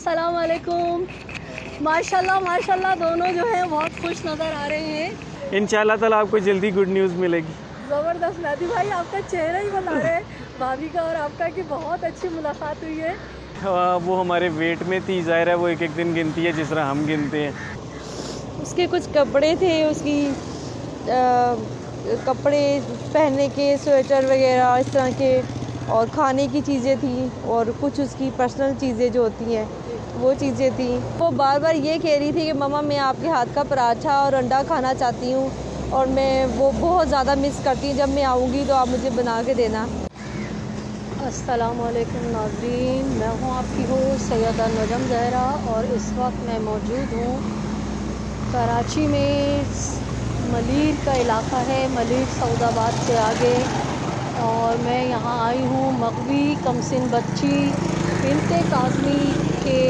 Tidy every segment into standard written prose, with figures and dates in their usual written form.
अस्सलाम वालेकुम। माशाल्लाह माशाल्लाह दोनों जो हैं बहुत खुश नज़र आ रहे हैं। इंशाल्लाह ताला आपको जल्दी गुड न्यूज़ मिलेगी। ज़बरदस्त। मेहदी भाई आपका चेहरा ही बता रहे हैं भाभी का और आपका कि बहुत अच्छी मुलाकात हुई है। वो हमारे वेट में थी, ज़ाहिर है वो एक एक दिन गिनती है जिस तरह हम गिनते हैं। उसके कुछ कपड़े थे, उसकी कपड़े पहनने के, स्वेटर वगैरह इस तरह के, और खाने की चीज़ें थी, और कुछ उसकी पर्सनल चीज़ें जो होती हैं वो चीज़ें थी। वो बार बार ये कह रही थी कि मम्मा मैं आपके हाथ का पराठा और अंडा खाना चाहती हूँ, और मैं वो बहुत ज़्यादा मिस करती हूँ। जब मैं आऊँगी तो आप मुझे बना के देना। अस्सलाम वालेकुम नाज़रीन, मैं हूँ आपकी होस्ट सैयदा नजम ज़हरा और इस वक्त मैं मौजूद हूँ कराची में। मलीर का इलाका है, मलीर सऊदाबाद से आगे, और मैं यहाँ आई हूँ मग़वी कमसिन बच्ची बिनते काज़मी के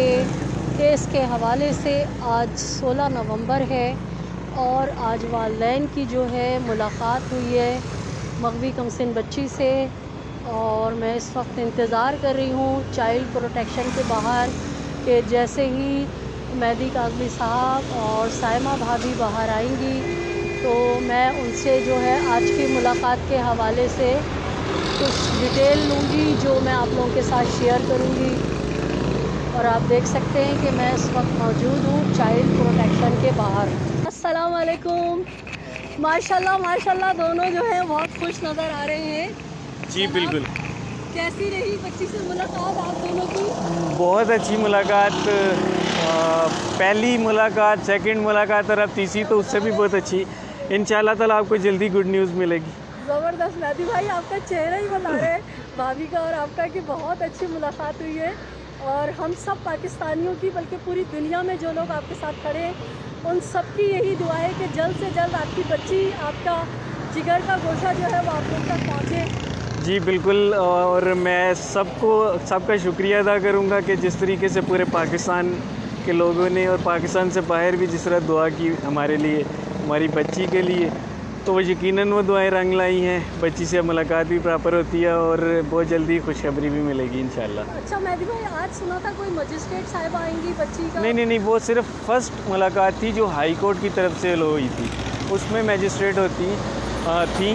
केस के हवाले से। आज 16 नवंबर है और आज वालदैन की जो है मुलाकात हुई है मग़वी कमसिन बच्ची से, और मैं इस वक्त इंतज़ार कर रही हूँ चाइल्ड प्रोटेक्शन के बाहर कि जैसे ही मेहदी काज़मी साहब और साइमा भाभी बाहर आएंगी तो मैं उनसे जो है आज की मुलाकात के हवाले से कुछ डिटेल लूँगी जो मैं आप लोगों के साथ शेयर करूँगी। और आप देख सकते हैं कि मैं इस वक्त मौजूद हूँ चाइल्ड प्रोटेक्शन के बाहर। अस्सलाम वालेकुम। माशाल्लाह माशाल्लाह दोनों जो हैं बहुत खुश नज़र आ रहे हैं। जी बिल्कुल। कैसी रही बच्ची से मुलाकात आप दोनों की? बहुत अच्छी मुलाकात। पहली मुलाकात, सेकंड मुलाकात और अब तीसरी तो उससे भी बहुत अच्छी। इंशाल्लाह ताला आपको जल्दी गुड न्यूज़ मिलेगी। ज़बरदस्त। मेहदी भाई आपका चेहरा ही बता रहे हैं भाभी का और आपका कि बहुत अच्छी मुलाकात हुई है, और हम सब पाकिस्तानियों की बल्कि पूरी दुनिया में जो लोग आपके साथ खड़े हैं उन सब की यही दुआ है कि जल्द से जल्द आपकी बच्ची, आपका जिगर का गोशा जो है वो आप लोग तक पहुँचे। जी बिल्कुल, और मैं सबका शुक्रिया अदा करूँगा कि जिस तरीके से पूरे पाकिस्तान के लोगों ने और पाकिस्तान से बाहर भी जिस तरह दुआ की हमारे लिए, हमारी बच्ची के लिए, तो वो यकीनन वो दुआएं रंग लाई हैं। बच्ची से मुलाकात भी प्रॉपर होती है और बहुत जल्दी खुशखबरी भी मिलेगी इंशाल्लाह। अच्छा मेहदी भाई, आज सुना था कोई मजिस्ट्रेट साहिबा आएंगी बच्ची का? नहीं, वो सिर्फ फर्स्ट मुलाकात थी जो हाई कोर्ट की तरफ से हुई थी, उसमें मजिस्ट्रेट थी।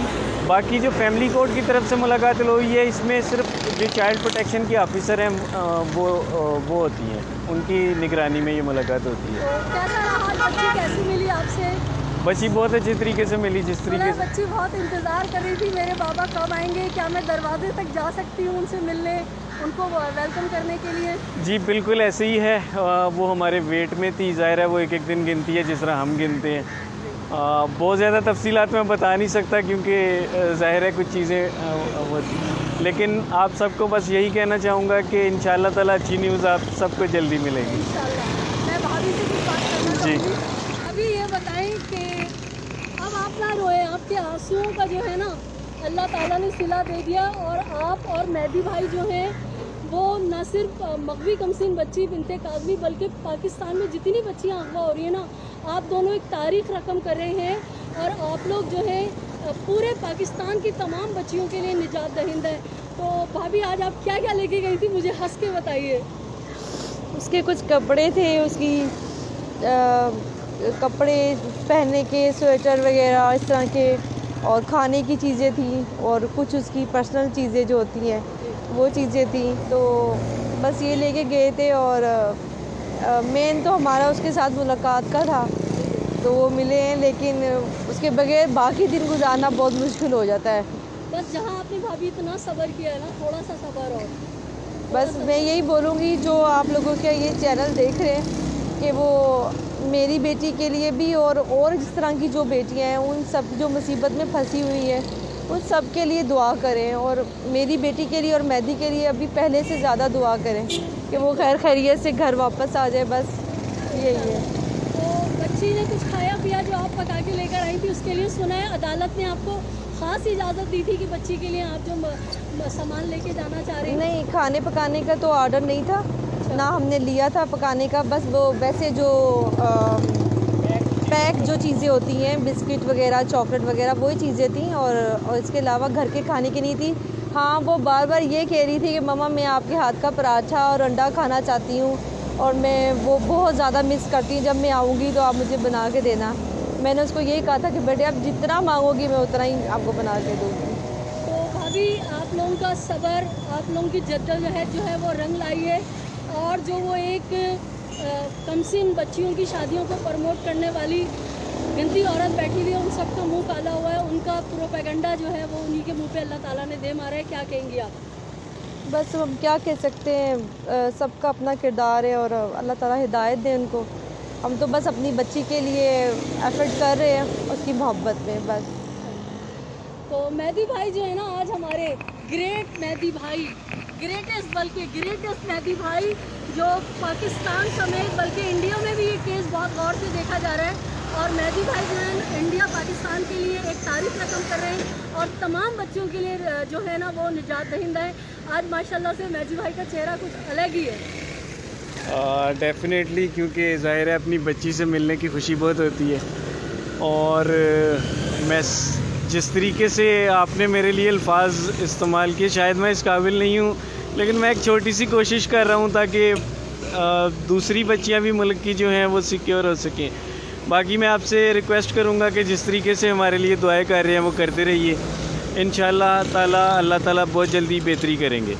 बाकी जो फैमिली कोर्ट की तरफ से मुलाकात हुई है इसमें सिर्फ जो चाइल्ड प्रोटेक्शन की ऑफिसर हैं वो होती हैं, उनकी निगरानी में ये मुलाकात होती है। तो कैसा रहा, बच्ची कैसी मिली आपसे? बच्ची बहुत अच्छे तरीके से मिली, जिस तरीके से बच्ची बहुत इंतज़ार कर रही थी मेरे बाबा कब आएंगे, क्या मैं दरवाजे तक जा सकती हूँ उनसे मिलने, उनको वेलकम करने के लिए। जी बिल्कुल ऐसे ही है। वो हमारे वेट में थी, ज़ाहिर है वो एक एक दिन गिनती है जिस तरह हम गिनते हैं। बहुत ज़्यादा तफसीलात मैं बता नहीं सकता क्योंकि ज़ाहिर है कुछ चीज़ें वो थी, लेकिन आप सबको बस यही कहना चाहूँगा कि इंशाल्लाह ताला अच्छी न्यूज़ आप सबको जल्दी मिलेगी। इंशाल्लाह। मैं भाभी से कुछ बात करना जी। चाहूँगी। अभी ये बताएं कि अब आप ना रोएं, आपके आंसुओं का जो है ना अल्लाह ताला ने सिला दे दिया, और आप और मेहदी भाई जो हैं वो न सिर्फ मग़वी कमसिन बच्ची बिनते काज़मी बल्कि पाकिस्तान में जितनी बच्चियाँ अगवा हो रही है ना, आप दोनों एक तारीख रकम कर रहे हैं, और आप लोग जो है पूरे पाकिस्तान की तमाम बच्चियों के लिए निजात दहिंद है। तो भाभी आज आप क्या क्या लेके गई थी, मुझे हंस के बताइए। उसके कुछ कपड़े थे, उसकी कपड़े पहनने के, स्वेटर वगैरह इस तरह के, और खाने की चीज़ें थी, और कुछ उसकी पर्सनल चीज़ें जो होती हैं वो चीज़ें थी। तो बस ये लेके गए थे, और मेन तो हमारा उसके साथ मुलाकात का था, तो वो मिले हैं, लेकिन उसके बगैर बाकी दिन गुजारना बहुत मुश्किल हो जाता है। बस जहाँ आपने भाभी इतना सब्र किया है ना, थोड़ा सा सब्र और। बस मैं यही बोलूँगी जो आप लोगों के ये चैनल देख रहे हैं कि वो मेरी बेटी के लिए भी और जिस तरह की जो बेटियां हैं उन सब जो मुसीबत में फंसी हुई हैं उन सब के लिए दुआ करें, और मेरी बेटी के लिए और मेहदी के लिए अभी पहले से ज़्यादा दुआ करें कि वो खैर खैरियत से घर वापस आ जाए। बस यही है। तो बच्ची ने कुछ खाया पिया जो आप पका के लेकर आई थी, उसके लिए सुना है अदालत ने आपको ख़ास इजाज़त दी थी कि बच्ची के लिए आप जो सामान लेके जाना चाह रहे हैं? नहीं, खाने पकाने का तो ऑर्डर नहीं था, ना हमने लिया था पकाने का। बस वो वैसे जो पैक जो चीज़ें होती हैं, बिस्किट वगैरह, चॉकलेट वगैरह, वही चीज़ें थी, और इसके अलावा घर के खाने की नहीं थी। हाँ, वो बार बार ये कह रही थी कि मम्मा मैं आपके हाथ का पराठा और अंडा खाना चाहती हूँ, और मैं वो बहुत ज़्यादा मिस करती हूँ। जब मैं आऊँगी तो आप मुझे बना के देना। मैंने उसको यही कहा था कि बेटे आप जितना मांगोगी मैं उतना ही आपको बना के दूँगी। तो भाभी आप लोगों का सब्र, आप लोगों की जद्दोजहद जो है वो रंग लाई है, और जो वो एक कमसिन बच्चियों की शादियों को प्रमोट करने वाली गंदी औरत बैठी हुई है, उन सबका मुंह काला हुआ है, उनका प्रोपेगेंडा जो है वो उन्हीं के मुंह पे अल्लाह ताला ने दे मारा है। क्या कहेंगी आप? बस हम क्या कह सकते हैं, सबका अपना किरदार है और अल्लाह ताला हिदायत दे उनको। हम तो बस अपनी बच्ची के लिए एफर्ट कर रहे हैं, उसकी मोहब्बत में बस। तो मेहदी भाई जो है ना, आज हमारे ग्रेट मेहदी भाई, ग्रेटेस्ट मेहदी भाई, जो पाकिस्तान समेत बल्कि इंडिया में भी ये केस बहुत गौर से देखा जा रहा है, और मेहदी भाई जो है इंडिया पाकिस्तान के लिए एक तारीफ रकम कर रहे हैं, और तमाम बच्चों के लिए जो है ना वो निजात दहिंदा है। आज माशाल्लाह से मेहदी भाई का चेहरा कुछ अलग ही है। डेफिनेटली, क्योंकि ज़ाहिर है अपनी बच्ची से मिलने की खुशी बहुत होती है, और मैं जिस तरीके से आपने मेरे लिए अल्फाज इस्तेमाल किए, शायद मैं इस काबिल नहीं हूँ, लेकिन मैं एक छोटी सी कोशिश कर रहा हूँ ताकि दूसरी बच्चियाँ भी मुल्क की जो हैं वो सिक्योर हो सकें। बाकी मैं आपसे रिक्वेस्ट करूँगा कि जिस तरीके से हमारे लिए दुआएं कर रहे हैं वो करते रहिए। इंशाअल्लाह ताला अल्लाह ताला बहुत जल्दी बेहतरी करेंगे।